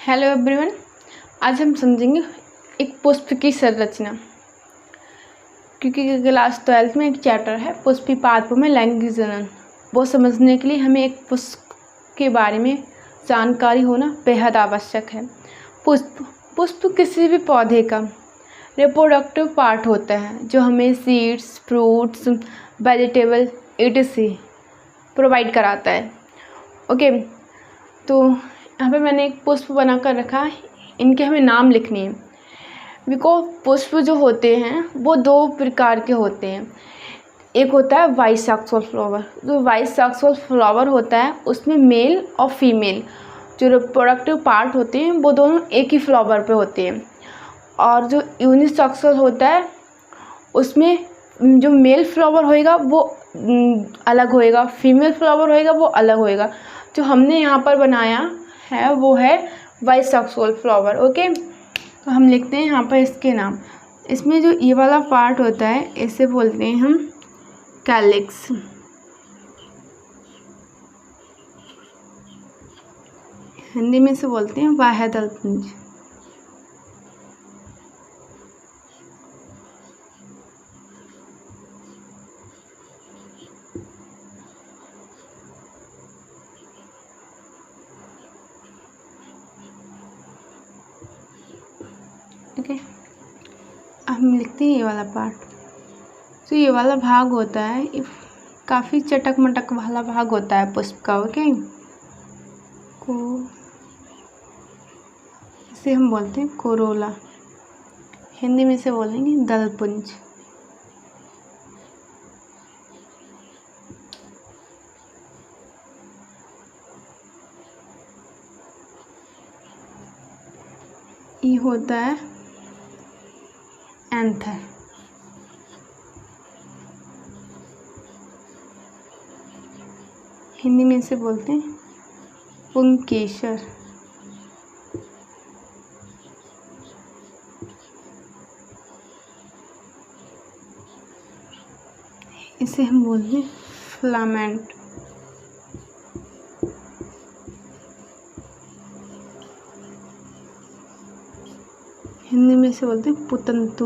Hello everyone. आज हम समझेंगे एक पुष्प की संरचना, क्योंकि क्लास 12th में एक चैप्टर है पुष्पी पादपों में लैंगिक जनन। वो समझने के लिए हमें एक पुष्प के बारे में जानकारी होना बेहद आवश्यक है। पुष्प किसी भी पौधे का रिप्रोडक्टिव पार्ट होता है जो हमें seeds, fruits, vegetable etc provide कराता है। ओके, तो यहाँ पे मैंने एक पुष्प बना कर रखा है, इनके हमें नाम लिखने हैं। बिकॉज पुष्प जो होते हैं वो दो प्रकार के होते हैं। एक होता है वाइट सेक्सुअल फ्लावर। जो वाइट सेक्सुअल फ्लावर होता है उसमें मेल और फीमेल जो रिप्रोडक्टिव पार्ट होते हैं वो दोनों एक ही फ्लावर पे होते हैं। और जो यूनिसेक्सुअल होता है उसमें जो मेल फ्लावर होएगा वो अलग होएगा, फीमेल फ्लावर होएगा वो अलग होएगा। जो हमने यहाँ पर बनाया है वो है वाइट सेक्सुअल फ्लावर। ओके, तो हम लिखते हैं यहाँ पर इसके नाम। इसमें जो ये वाला पार्ट होता है इसे बोलते हैं हम कैलिक्स। हिंदी में इसे बोलते हैं बाह्य दल पुंज। ओके, अब हम लिखते हैं ये वाला पार्ट। तो ये वाला भाग होता है, ये काफ़ी चटक मटक वाला भाग होता है पुष्प का। ओके, को इसे हम बोलते हैं कोरोला। हिंदी में इसे बोलेंगे दलपुंज। ये होता है एंथर। हिंदी में इसे बोलते हैं पुंकेसर। इसे हम बोलते हैं फ्लामेंट। हिंदी में इसे बोलते हैं पुतंतु।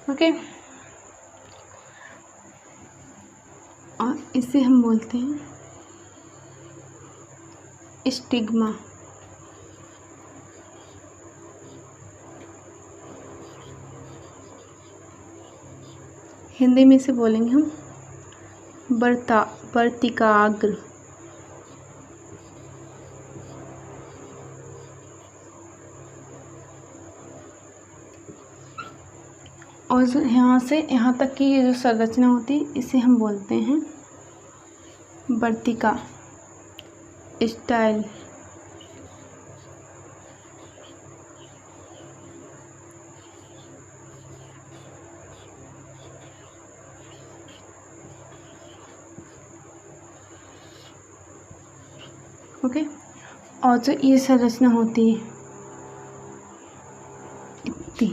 ओके, और इसे हम बोलते हैं स्टिग्मा। हिंदी में इसे बोलेंगे हम वर्तिकाग्र। और यहाँ से यहाँ तक की ये जो संरचना होती है इसे हम बोलते हैं वर्तिका स्टाइल। ओके, और जो ये संरचना होती है इतनी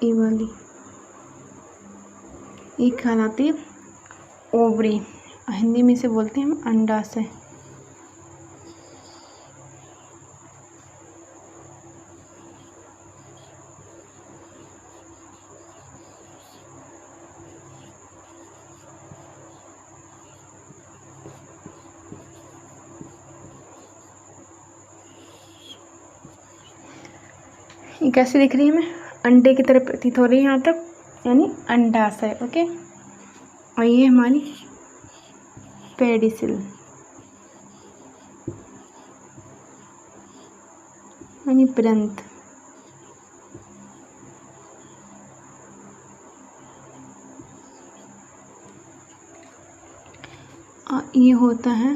ये वाली, ये कहलाती है ओवरी। हिंदी में इसे बोलते हैं हम अंडाशय। ये कैसे दिख रही है, हमें अंडे की तरह प्रतीत हो रही है यहाँ तक, यानी अंडाशय। ओके, और ये हमारी पेडिसिल यानी प्रंत। और ये होता है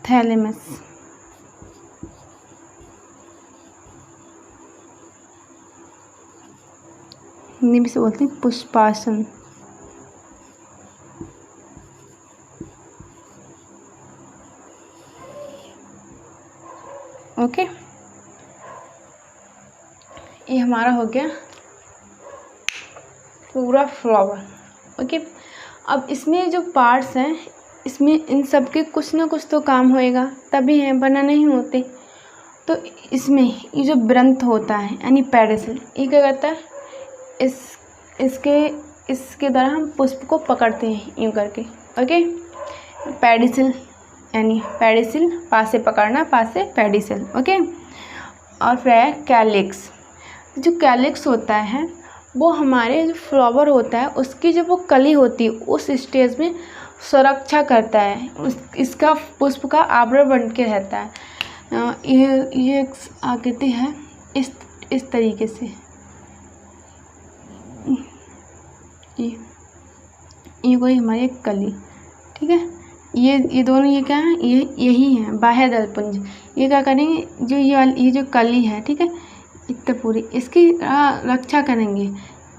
थैलेमस। हिंदी में से बोलते हैं पुष्पासन। ओके, ये हमारा हो गया पूरा फ्लावर। ओके, अब इसमें जो पार्ट्स हैं, इसमें इन सब के कुछ ना कुछ तो काम होएगा, तभी हैं, वरना नहीं होते। तो इसमें ये जो वृंत होता है यानी पेडिसल, ये क्या करता है, इसके द्वारा हम पुष्प को पकड़ते हैं यूँ करके। ओके, पेडिसल यानी पेडिसल, पास से पकड़ना, पास से पेडिसल। ओके, और फिर है कैलिक्स। जो कैलिक्स होता है वो हमारे जो फ्लावर होता है उसकी जो वो कली होती है उस स्टेज में सुरक्षा करता है, इसका पुष्प का आवरण बन के रहता है। ये आकृति है इस तरीके से। ये कोई हमारी एक कली, ठीक है। ये दोनों ये क्या है, ये यही है बाह्य दलपुंज। ये क्या करेंगे, जो ये जो कली है, ठीक है, इतना पूरी इसकी रक्षा करेंगे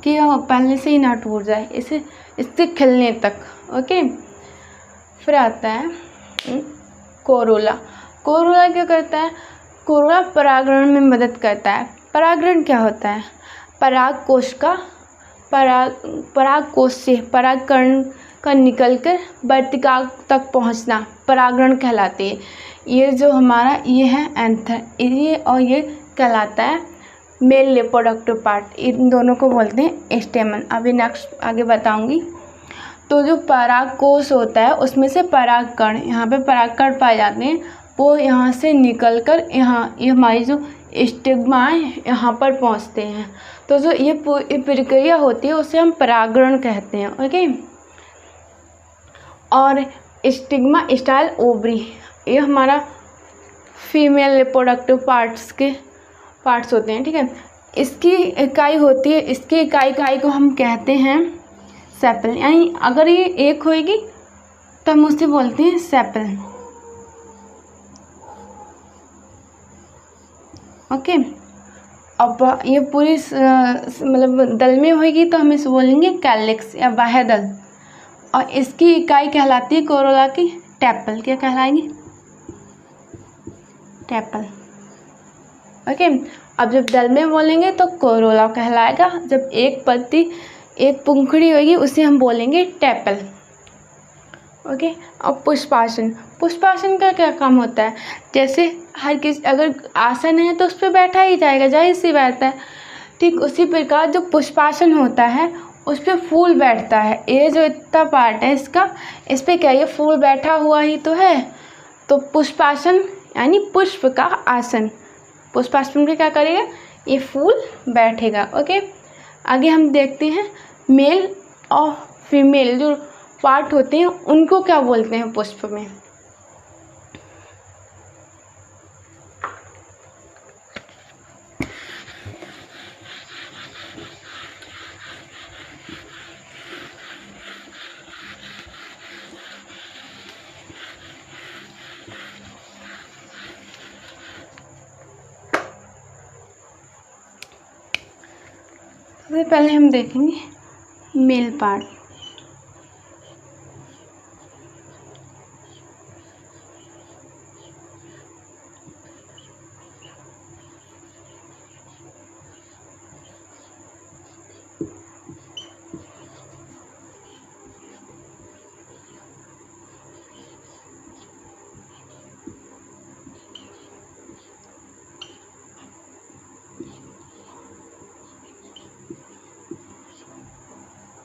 कि पहले से ही ना टूट जाए, इससे खिलने तक। ओके, फिर आता है कोरोला। कोरोला क्या करता है, कोरोला परागण में मदद करता है। परागण क्या होता है, पराग कोश से परागकण का निकलकर वर्तिका तक पहुंचना परागण कहलाते हैं। ये जो हमारा ये है एंथर, ये और ये कहलाता है मेल रिप्रोडक्टिव पार्ट। इन दोनों को बोलते हैं स्टेमन। अभी नेक्स्ट आगे बताऊंगी। तो जो पराग कोश होता है उसमें से परागकण, यहाँ पे परागकण पाए जाते हैं, वो यहाँ से निकलकर यहाँ ये हमारी जो स्टिग्मा है यहाँ पर पहुँचते हैं। तो जो ये प्रक्रिया होती है उसे हम परागण कहते हैं। ओके, और स्टिग्मा स्टाइल ओवरी, ये हमारा फीमेल रिप्रोडक्टिव पार्ट्स होते हैं, ठीक है। इसकी इकाई होती है, इसकी इकाई को हम कहते हैं सेपल, यानी अगर ये एक होएगी तो हम उसे बोलते हैं सेपल। ओके, अब ये पूरी मतलब दल में होएगी तो हम इसे बोलेंगे कैलिक्स या बाह्य दल, और इसकी इकाई कहलाती है कोरोला की टेपल। क्या कहलाएगी, टेपल। ओके, अब जब दल में बोलेंगे तो कोरोला कहलाएगा, जब एक पंखुड़ी होगी उसे हम बोलेंगे टेपल। ओके, अब पुष्पासन का क्या काम होता है, जैसे हर किसी अगर आसन है तो उस पर बैठा ही जाएगा, जाहिर सी बात है। ठीक उसी प्रकार जो पुष्पासन होता है उस पर फूल बैठता है। ये जो इतना पार्ट है इसका, इस पर क्या ये फूल बैठा हुआ ही तो है। तो पुष्पासन यानी पुष्प का आसन, पुष्पासन में क्या करेगा, ये फूल बैठेगा। ओके, आगे हम देखते हैं मेल और फीमेल जो पार्ट होते हैं उनको क्या बोलते हैं पुष्प में। सबसे पहले हम देखेंगे मेल पार्ट।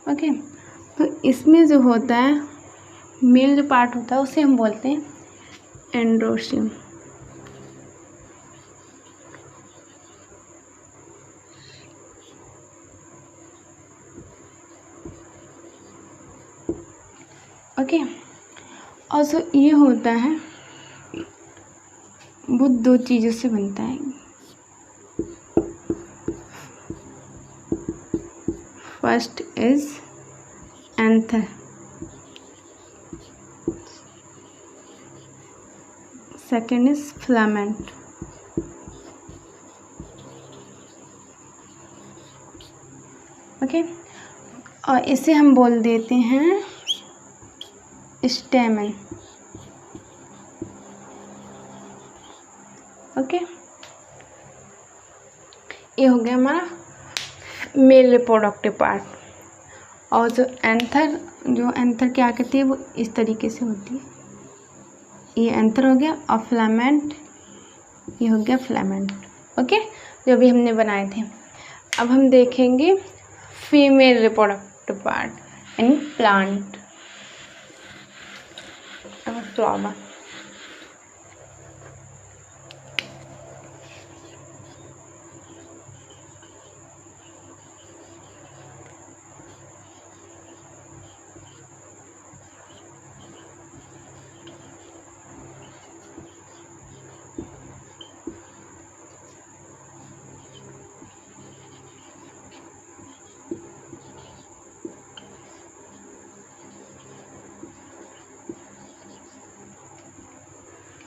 ओके, तो इसमें जो होता है मेल जो पार्ट होता है उसे हम बोलते हैं एंड्रोसियम। ओके, और जो ये होता है वो दो चीज़ों से बनता है। First is anther, second is filament. Okay, और इसे हम बोल देते हैं स्टेमन। ओके, ये हो गया हमारा मेल रिप्रोडक्टिव पार्ट। और जो एंथर क्या कहती है वो इस तरीके से होती है। ये एंथर हो गया और फिलामेंट, ये हो गया फिलामेंट। ओके, जो भी हमने बनाए थे। अब हम देखेंगे female reproductive part in plant और फ्लावर।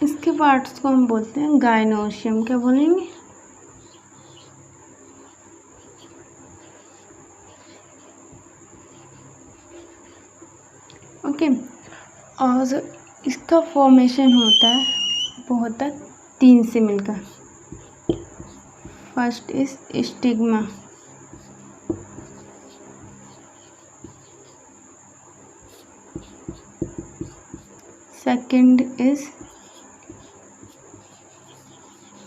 इसके पार्ट्स को हम बोलते हैं गाइनोशियम। क्या बोलेंगे? ओके, और जो इसका फॉर्मेशन होता है वो होता है 3 से मिलकर। First is stigma, second is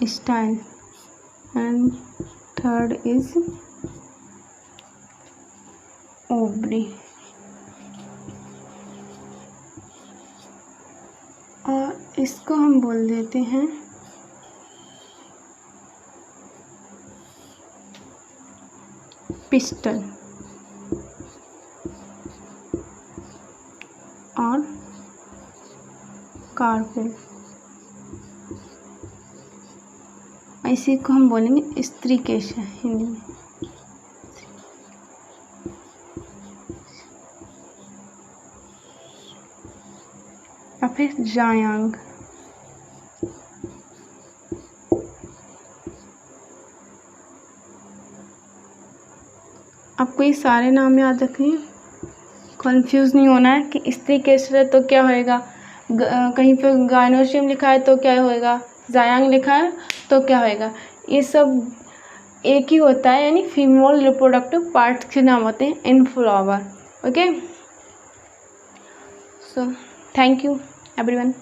style and third is ovary. और इसको हम बोल देते हैं पिस्टल और कार्पेल। इसी को हम बोलेंगे स्त्रीकेशा हिंदी में। और फिर जायांग। आपको ये सारे नाम याद रखने हैं, कंफ्यूज नहीं होना है कि स्त्रीकेशा है तो क्या होएगा, कहीं पे गाइनोशियम लिखा है तो क्या होएगा, जायांग लिखा है तो क्या होएगा। ये सब एक ही होता है, यानी फीमेल रिप्रोडक्टिव पार्ट्स के नाम होते हैं इन flower. Okay, so thank you everyone.